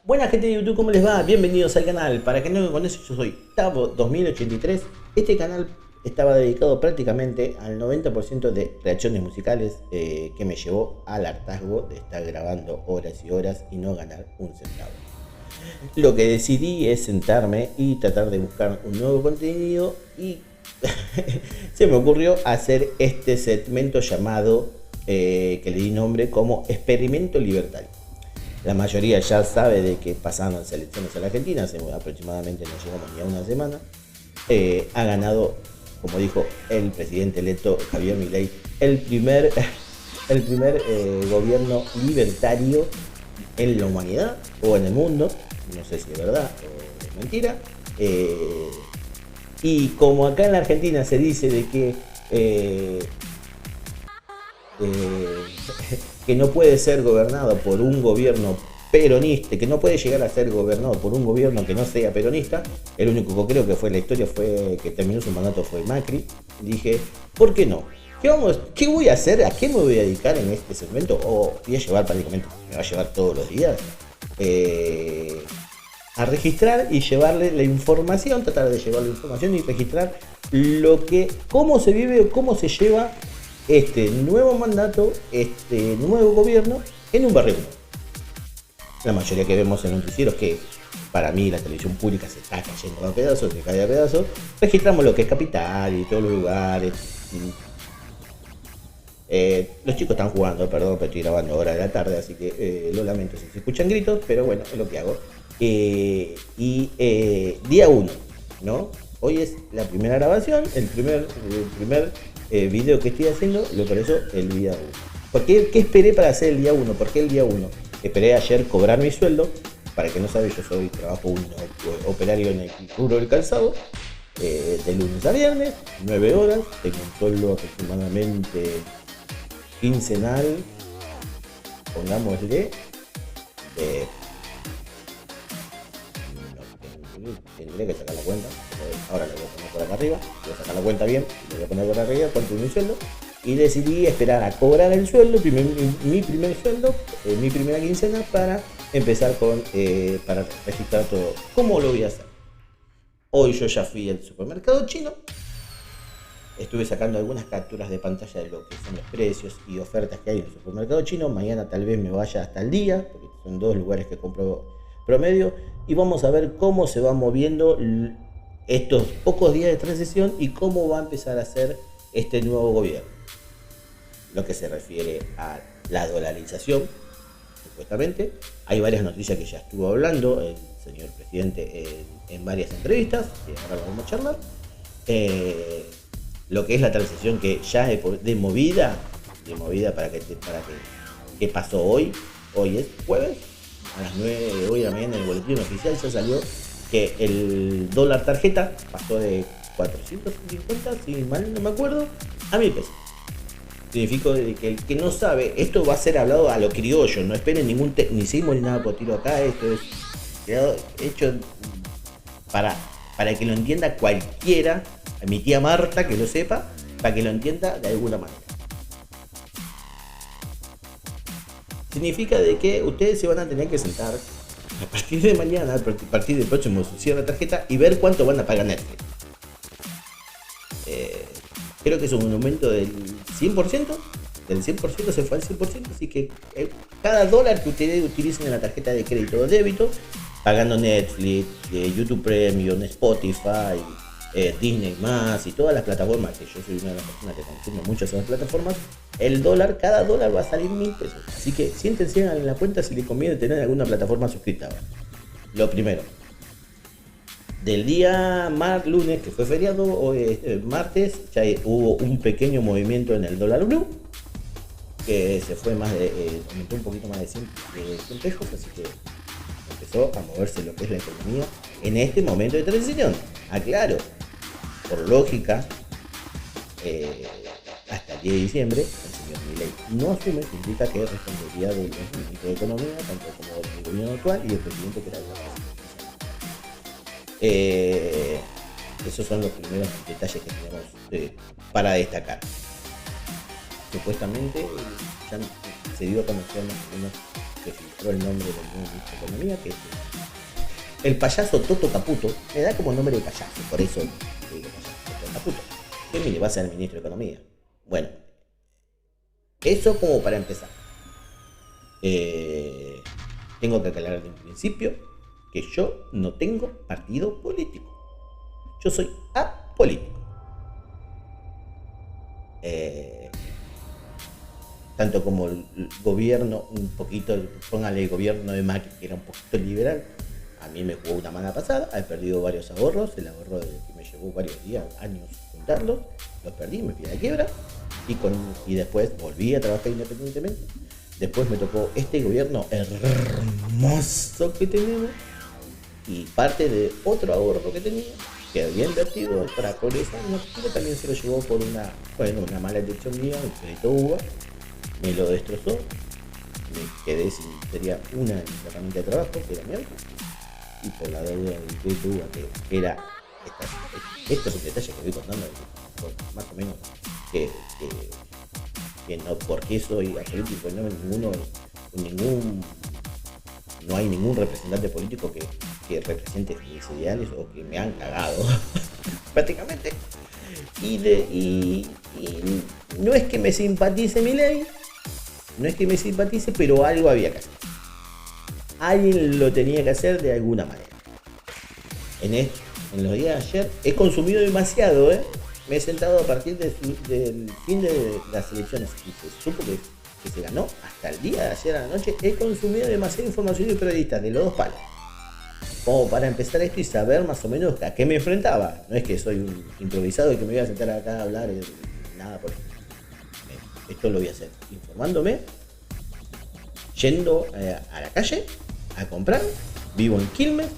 Buena gente de YouTube, ¿cómo les va? Bienvenidos al canal. Para que no me conocen, yo soy Tavo2083. Este canal estaba dedicado prácticamente al 90% de reacciones musicales que me llevó al hartazgo de estar grabando horas y horas y no ganar un centavo. Lo que decidí es sentarme y tratar de buscar un nuevo contenido y se me ocurrió hacer este segmento llamado, que le di nombre como Experimento Libertario. La mayoría ya sabe de que pasaron las elecciones en la Argentina, hace aproximadamente no llegamos ni a una semana. Ha ganado, como dijo el presidente electo Javier Milei, el primer gobierno libertario en la humanidad o en el mundo. No sé si es verdad o es mentira. Y como acá en la Argentina se dice de que que no puede ser gobernado por un gobierno peronista, que no puede llegar a ser gobernado por un gobierno que no sea peronista. El único que creo que fue en la historia fue que terminó su mandato fue Macri. Dije, ¿por qué no? ¿Qué voy a hacer? ¿A qué me voy a dedicar en este segmento? O voy a llevar prácticamente, me va a llevar todos los días a registrar y llevarle la información, tratar de llevar la información y registrar cómo se vive o cómo se lleva este nuevo mandato, este nuevo gobierno en un barrio. La mayoría que vemos en noticieros, que para mí la televisión pública se está cayendo a pedazos, se cae a pedazos, registramos lo que es Capital y todos los lugares. Los chicos están jugando, perdón, pero estoy grabando ahora de la tarde, así que lo lamento si se escuchan gritos, pero bueno, es lo que hago. Día 1, ¿no? Hoy es la primera grabación, el primer video que estoy haciendo, lo por eso el día 1. ¿Qué esperé para hacer el día 1? ¿Por qué el día 1? Esperé ayer cobrar mi sueldo. Para que no sabe, yo trabajo un operario en el rubro del calzado, de lunes a viernes, 9 horas, tengo un sueldo aproximadamente quincenal, pongámosle, tendría que sacar la cuenta, ahora la voy a poner por acá arriba, voy a sacar la cuenta bien, le voy a poner por arriba cuánto es mi sueldo, y decidí esperar a cobrar el sueldo, mi primer sueldo, mi primera quincena, para empezar para registrar todo. ¿Cómo lo voy a hacer? Hoy yo ya fui al supermercado chino, estuve sacando algunas capturas de pantalla de lo que son los precios y ofertas que hay en el supermercado chino. Mañana tal vez me vaya hasta el día, porque son dos lugares que compro promedio, y vamos a ver cómo se va moviendo estos pocos días de transición y cómo va a empezar a ser este nuevo gobierno. Lo que se refiere a la dolarización, supuestamente, hay varias noticias que ya estuvo hablando el señor presidente en varias entrevistas, que ahora vamos a charlar. Lo que es la transición que ya de movida para que pasó hoy es jueves, a las 9 de hoy de la mañana en el boletín oficial ya salió que el dólar tarjeta pasó de 450, si mal no me acuerdo, a 1000 pesos. Significa que el que no sabe, esto va a ser hablado a lo criollo, no esperen ningún tecnicismo ni nada por tiro acá, esto es hecho para que lo entienda cualquiera, mi tía Marta que lo sepa, para que lo entienda de alguna manera. Significa de que ustedes se van a tener que sentar a partir de mañana, a partir del próximo cierre de tarjeta, y ver cuánto van a pagar Netflix. Creo que es un aumento del 100%, se fue al 100%, así que cada dólar que ustedes utilicen en la tarjeta de crédito o débito, pagando Netflix, YouTube Premium, Spotify, Disney+, y todas las plataformas, que yo soy una de las personas que consume muchas de esas plataformas, cada dólar va a salir 1000 pesos. Así que siéntense en la cuenta si les conviene tener alguna plataforma suscrita. Lo primero. Del día lunes, que fue feriado, hoy martes, ya hubo un pequeño movimiento en el dólar blue, que se fue aumentó un poquito más de 100 pesos, así que empezó a moverse lo que es la economía en este momento de transición. Aclaro, por lógica, hasta el 10 de diciembre, el señor Milei no asume, significa que respondería del ministro de Economía, tanto como del gobierno actual y el presidente que era el esos son los primeros detalles que tenemos para destacar. Supuestamente ya se dio a conocer más o menos que filtró el nombre del nuevo ministro de Economía, que es el payaso Toto Caputo. Me da como nombre de payaso, por eso digo payaso Toto Caputo. Que mire, va a ser el ministro de Economía. Bueno, eso como para empezar. Tengo que aclarar de un principio que yo no tengo partido político. Yo soy apolítico. Tanto como el gobierno, un poquito, póngale el gobierno de Macri, que era un poquito liberal, a mí me jugó una mala pasada, he perdido varios ahorros, el ahorro que me llevó varios días, años juntarlos, los perdí, me fui a la quiebra, y después volví a trabajar independientemente. Después me tocó este gobierno hermoso que tenemos, y parte de otro ahorro que tenía, que había invertido para progresar, pero también se lo llevó por una mala elección mía, el crédito UBA, me lo destrozó, me quedé sin, sería una herramienta de trabajo, que era mi auto, y por la deuda del crédito UBA, que era estos detalles que voy contando, más o menos, que no, porque soy apolítico, no hay ningún representante político que represente mis ideales o que me han cagado prácticamente, y no es que me simpatice Milei, pero algo había que hacer, alguien lo tenía que hacer de alguna manera. En los días de ayer he consumido demasiado, me he sentado a partir del fin de las elecciones y se supo que se ganó hasta el día de ayer a la noche. He consumido demasiada información de periodistas de los dos palos como para empezar esto y saber más o menos a qué me enfrentaba. No es que soy un improvisado y que me voy a sentar acá a hablar, nada por eso. Esto lo voy a hacer informándome, yendo a la calle a comprar. Vivo en Quilmes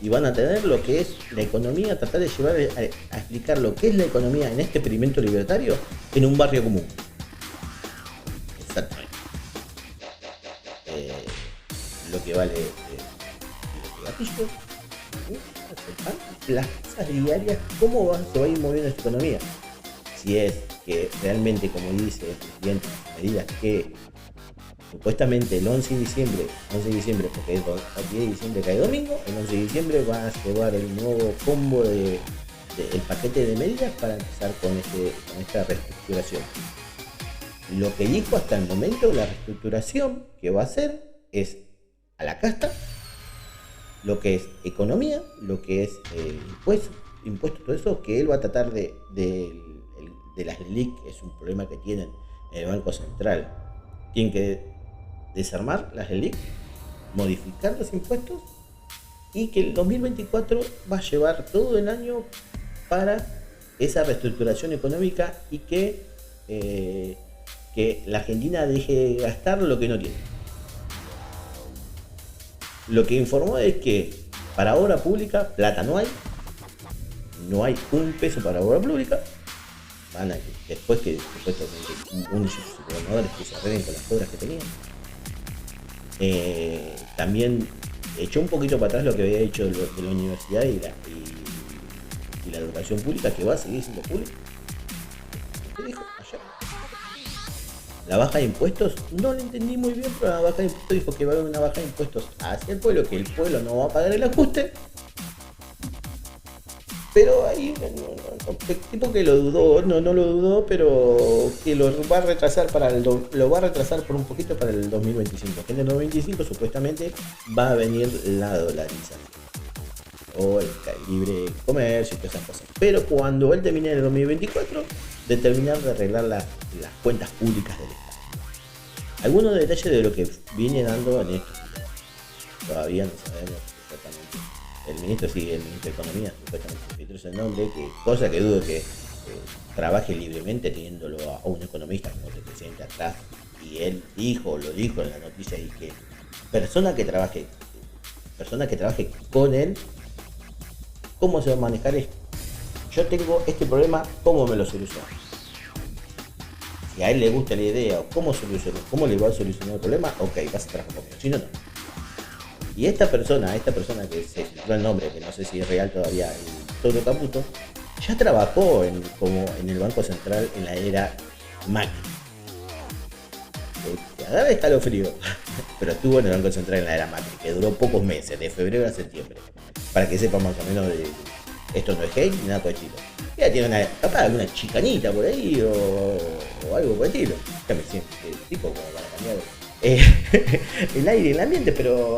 y van a tener lo que es la economía, tratar de llevar a explicar lo que es la economía en este experimento libertario en un barrio común. Exactamente. Lo que vale los gatillos, las cosas diarias, cómo se va a ir moviendo esta economía. Si es que realmente, como dice el presidente, medidas que supuestamente el 11 de diciembre, porque el 10 de diciembre cae domingo, el 11 de diciembre va a llevar el nuevo combo el paquete de medidas para empezar con esta reestructuración. Lo que dijo hasta el momento, la reestructuración que va a hacer es a la casta, lo que es economía, lo que es impuestos, todo eso, que él va a tratar de las LELIQ, que es un problema que tienen en el Banco Central. Tienen que desarmar las LELIQ, modificar los impuestos, y que el 2024 va a llevar todo el año para esa reestructuración económica y que la Argentina deje de gastar lo que no tiene. Lo que informó es que para obra pública plata no hay un peso para obra pública. Después que supuestamente unos gobernadores que se arreglen con las obras que tenían. También echó un poquito para atrás lo que había hecho de la universidad y la educación pública, que va a seguir siendo pública. ¿Qué dijo ayer? La baja de impuestos, no lo entendí muy bien, pero la baja de impuestos dijo que va a haber una baja de impuestos hacia el pueblo, que el pueblo no va a pagar el ajuste. Pero ahí, tipo que lo dudó, no lo dudó, pero que lo va a retrasar por un poquito para el 2025. Que en el 2025 supuestamente va a venir la dolarización o el libre comercio y todas esas cosas. Pero cuando él termine en el 2024, determinar de arreglar las cuentas públicas del Estado. Algunos detalles de lo que viene dando en estos días. Todavía no sabemos exactamente. El ministro de Economía, supuestamente se filtró ese nombre, cosa que dudo que trabaje libremente teniéndolo a un economista como el presidente atrás. Y él lo dijo en la noticia, y que persona que trabaje con él, ¿cómo se va a manejar esto? Yo tengo este problema, ¿cómo me lo soluciono? Si a él le gusta la idea o cómo le va a solucionar el problema, ok, vas a trabajar conmigo, si no, no. Y esta persona que se filtró el nombre, que no sé si es real todavía, el Toto Caputo, ya trabajó como en el Banco Central en la era Macri. Te agarra escalofrío. pero estuvo en el Banco Central en la era Macri, que duró pocos meses, de febrero a septiembre, para que sepan más o menos de esto no es hate ni nada por el estilo. Ella tiene capaz alguna chicanita por ahí o algo por el estilo. Ya me siento tipo como para cambiar el aire, el ambiente, pero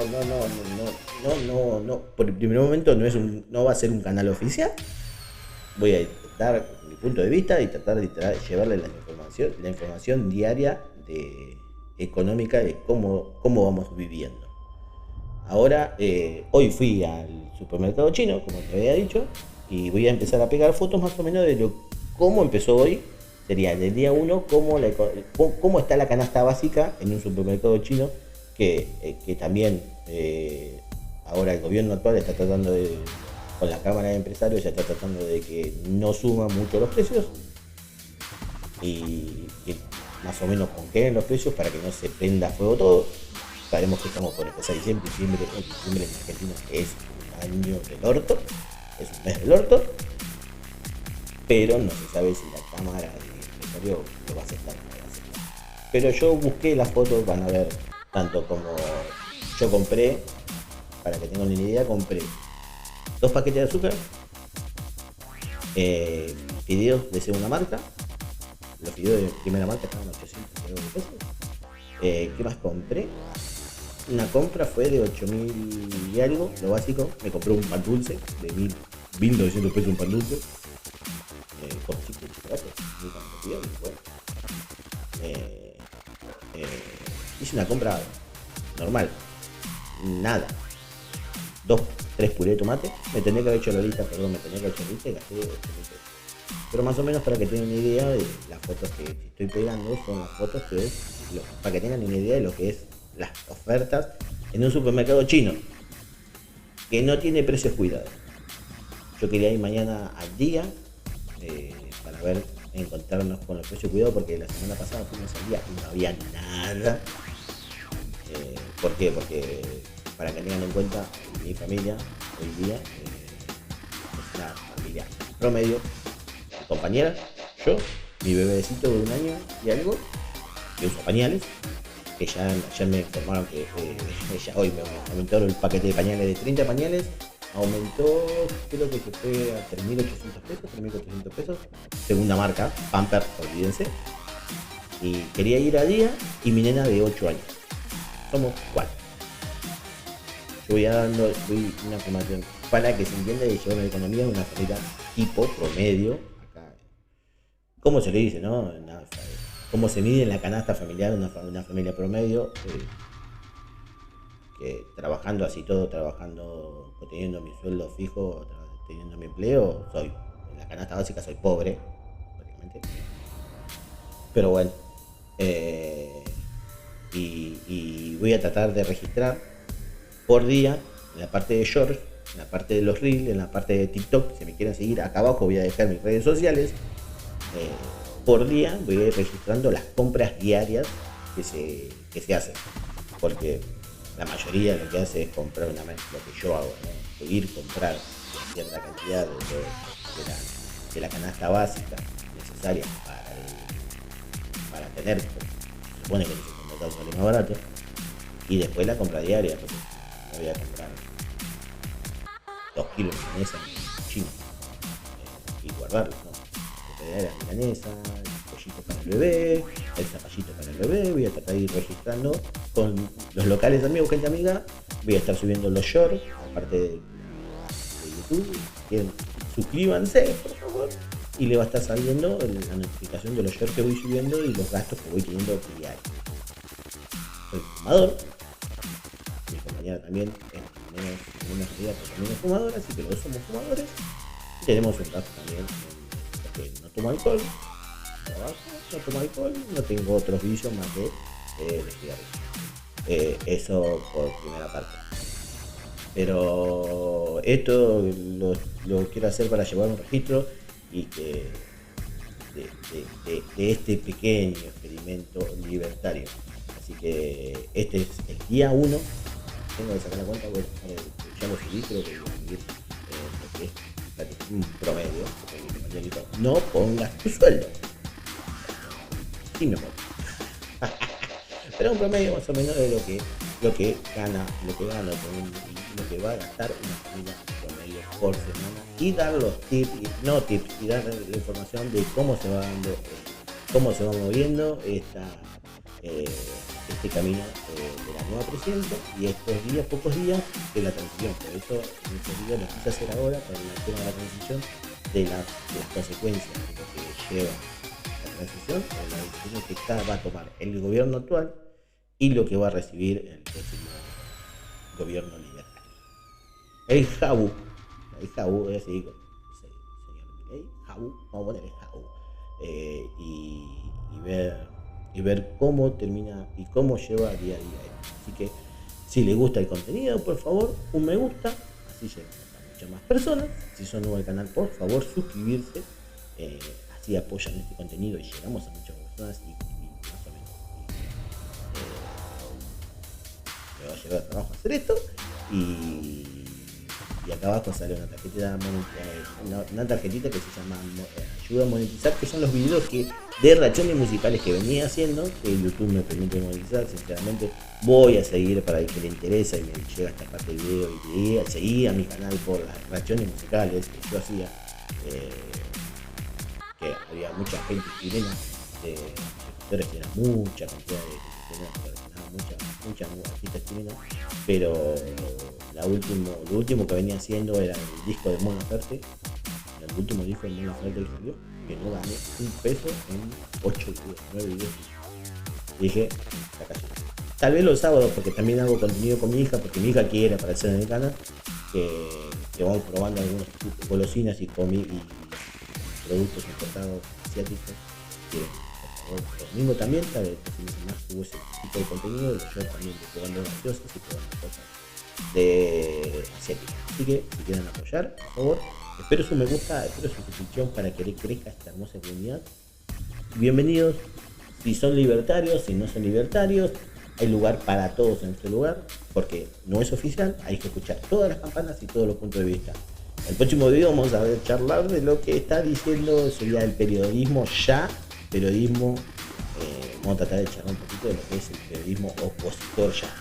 no, por el primer momento no va a ser un canal oficial. Voy a dar mi punto de vista y tratar de llevarle la información diaria económica de cómo vamos viviendo. Ahora, hoy fui al supermercado chino, como te había dicho, y voy a empezar a pegar fotos más o menos de cómo empezó hoy. Sería del día 1, cómo está la canasta básica en un supermercado chino, que también ahora el gobierno actual está tratando con la Cámara de Empresarios, ya está tratando de que no suman mucho los precios y que más o menos congelen los precios para que no se prenda a fuego todo. Sabemos que estamos por empezar diciembre en Argentina es un año del orto, es un mes del orto, pero no se sabe si la Cámara de Empresarios lo va a aceptar o no lo va a aceptar. Pero yo busqué las fotos, van a ver, tanto como yo compré, para que tengan una idea, compré 2 paquetes de azúcar, fideos de segunda marca, los fideos de primera marca estaban 800 pesos. ¿Qué más compré? Una compra fue de 8.000 y algo, lo básico. Me compré un pan dulce de 1.900 pesos, un pan dulce. Con chicle de chocolate, bueno. Hice una compra normal, nada. 2-3 puré de tomate. Me tenía que haber hecho la lista, y gasté 8.000 pesos. Pero más o menos para que tengan una idea de las fotos que estoy pegando, son las fotos para que tengan una idea de lo que es las ofertas en un supermercado chino que no tiene precios cuidados. Yo quería ir mañana al día para encontrarnos con los precios cuidados, porque la semana pasada fuimos al día y no había nada. ¿Por qué? Porque para que tengan en cuenta, mi familia hoy día es una familia promedio, mi compañera, yo, mi bebecito de 1 año y algo, que usa pañales, que ya me informaron que ya hoy me aumentaron el paquete de pañales de 30 pañales, aumentó, creo que se fue a 3.800 pesos, 3.400 pesos, segunda marca, Pampers, olvídense. Y quería ir a día y mi nena de 8 años. Somos 4. Yo voy una información para que se entienda y llevar una economía de una familia tipo promedio. Acá, ¿cómo se le dice, no? ¿Cómo se mide en la canasta familiar una familia promedio? Que trabajando así todo, teniendo mi sueldo fijo, teniendo mi empleo, en la canasta básica soy pobre, prácticamente. Pero bueno, y voy a tratar de registrar por día en la parte de shorts, en la parte de los reels, en la parte de TikTok. Si me quieren seguir, acá abajo voy a dejar mis redes sociales. Por día voy a ir registrando las compras diarias que se hacen, porque la mayoría lo que hace es comprar lo que yo hago, ¿no? Ir comprar cierta cantidad de la canasta básica necesaria para tener, se supone que en el supermercado sale más barato, y después la compra diaria, porque no voy a comprar 2 kilos de milanesa en chino y guardarlos, ¿no? La milanesa, el pollito para el bebé, el zapallito para el bebé. Voy a tratar de ir registrando con los locales amigos, gente amiga. Voy a estar subiendo los shorts, aparte de YouTube. Suscríbanse, por favor, y le va a estar saliendo la notificación de los shorts que voy subiendo y los gastos que voy teniendo diarios. Soy fumador, mi compañera también es menos medida, pero también es fumadora, así que los dos somos fumadores. Y tenemos un gasto también porque no tomo alcohol, no tomo alcohol, no tengo otros vicios más que el cigarrillo. Eso por primera parte. Pero esto lo quiero hacer para llevar un registro y que de este pequeño experimento libertario. Así que este es el día 1. Tengo que sacar la cuenta, bueno, ya lo subí, creo que voy a subir lo que es un promedio. No pongas tu sueldo. Sí, mi amor. pero un promedio más o menos de lo que va a gastar una familia promedio por semana, y dar los tips, y dar la información de cómo se va dando, cómo se va moviendo este camino de la nueva presidenta y estos días, pocos días de la transición. Por eso en estos días lo quise hacer ahora para el tema de la transición, de las consecuencias de lo que lleva la transición, o la decisión que va a tomar el gobierno actual y lo que va a recibir el próximo gobierno libertario. El Jabu, es así, señor Milei, Jabu, vamos a poner el Jabu, y ver cómo termina y cómo lleva día a día. Así que si le gusta el contenido, por favor, un me gusta, así llegan a muchas más personas. Si son nuevos al canal, por favor, suscribirse, así apoyan este contenido y llegamos a muchas personas y más o menos me va a llevar trabajo hacer esto. Y acá abajo sale una tarjetita que se llama ayuda a monetizar, que son los videos de reacciones musicales que venía haciendo, que YouTube me permite monetizar. Sinceramente voy a seguir, para el que le interesa y me llega esta parte del video, y seguir a mi canal por las reacciones musicales que yo hacía, que había mucha gente chilena, de sectores que eran mucha cantidad de muchas artistas chilenas, pero lo último que venía haciendo era el disco de Mon Laferte, el último disco de Mon Laferte que salió, que no gané un peso en 8 videos, 9 videos. Y dije, la calle. Tal vez los sábados, porque también hago contenido con mi hija, porque mi hija quiere aparecer en el canal, que vamos probando algunos golosinas y productos importados asiáticos. El domingo también, tal vez más hubo ese tipo de contenido, yo también probando gaseosas y probando cosas de asiáticas. Así que si quieren apoyar, por favor, espero su me gusta, espero su suscripción para que crezca esta hermosa comunidad. Bienvenidos. Si son libertarios, si no son libertarios, hay lugar para todos en este lugar, porque no es oficial, hay que escuchar todas las campanas y todos los puntos de vista. En el próximo video vamos a charlar de lo que está diciendo, sería el periodismo, vamos a tratar de charlar un poquito de lo que es el periodismo opositor ya.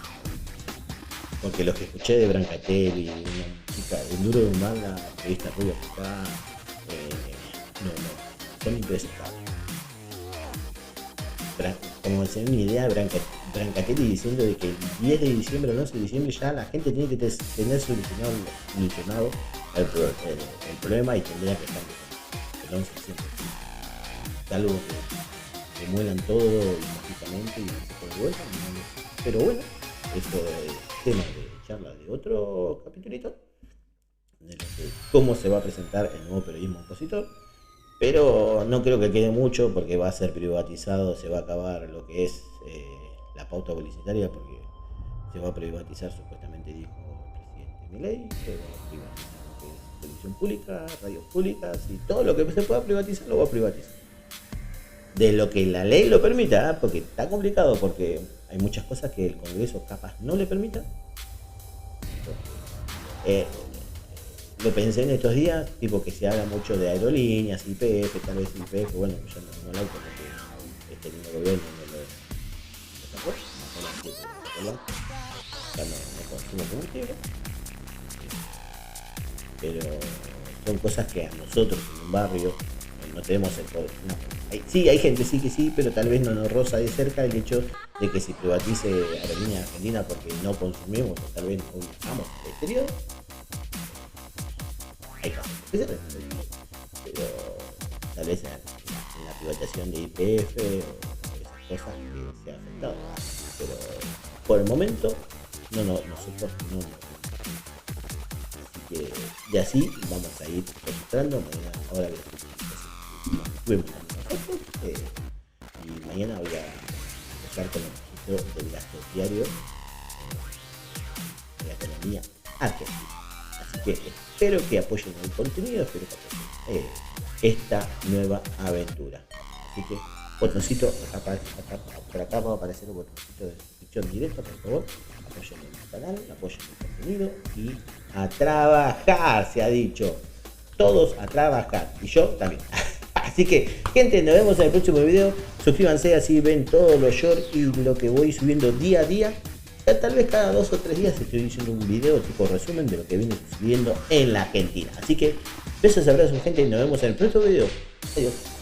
Porque lo que escuché de Brancatelli, una chica de Duro de Humar, la periodista rubia que está, son impresentables. Como se una idea, Brancatelli diciendo de que el 10 de diciembre o el 11 de diciembre ya la gente tiene que tener solucionado el problema y tendría que estar el 11 de diciembre. Es algo que muelan todo mágicamente y se pone vuelta. Pero bueno, eso es tema de charla de otro capitulito, de cómo se va a presentar el nuevo periodismo opositor. Pero no creo que quede mucho, porque va a ser privatizado, se va a acabar lo que es la pauta publicitaria, porque se va a privatizar, supuestamente dijo el presidente Milei, se va a privatizar lo que es televisión pública, radios públicas, y todo lo que se pueda privatizar lo va a privatizar. De lo que la ley lo permita, porque está complicado, porque hay muchas cosas que el Congreso capaz no le permita. Lo pensé en estos días, tipo que se habla mucho de aerolíneas, YPF, tal vez YPF, bueno, yo no tengo el auto porque este mismo gobierno no sacó, ya no consumo combustible, pero son cosas que a nosotros en un barrio no tenemos el poder. Sí, hay gente sí que sí, pero tal vez no nos roza de cerca el hecho de que se privatice Aerolíneas Argentina porque no consumimos, o tal vez no usamos el exterior. Hay casos que se resuelven, pero tal vez en la privatización de YPF o esas cosas que se han afectado. Pero por el momento, nosotros no. Así que de así vamos a ir registrando. Mañana, ahora estuve nosotros, y mañana voy a empezar con el registro del gasto diario de la economía argentina. Así que espero que apoyen el contenido, espero que apoyen esta nueva aventura. Así que botoncito, por acá va a aparecer un botoncito de suscripción directa, por favor. Apoyen el canal, apoyen el contenido y a trabajar, se ha dicho. Todos a trabajar. Y yo también. Así que, gente, nos vemos en el próximo video. Suscríbanse, así ven todos los shorts y lo que voy subiendo día a día. Tal vez cada 2 o 3 días estoy haciendo un video tipo resumen de lo que viene subiendo en la Argentina. Así que besos, abrazos, gente, y nos vemos en el próximo video. Adiós.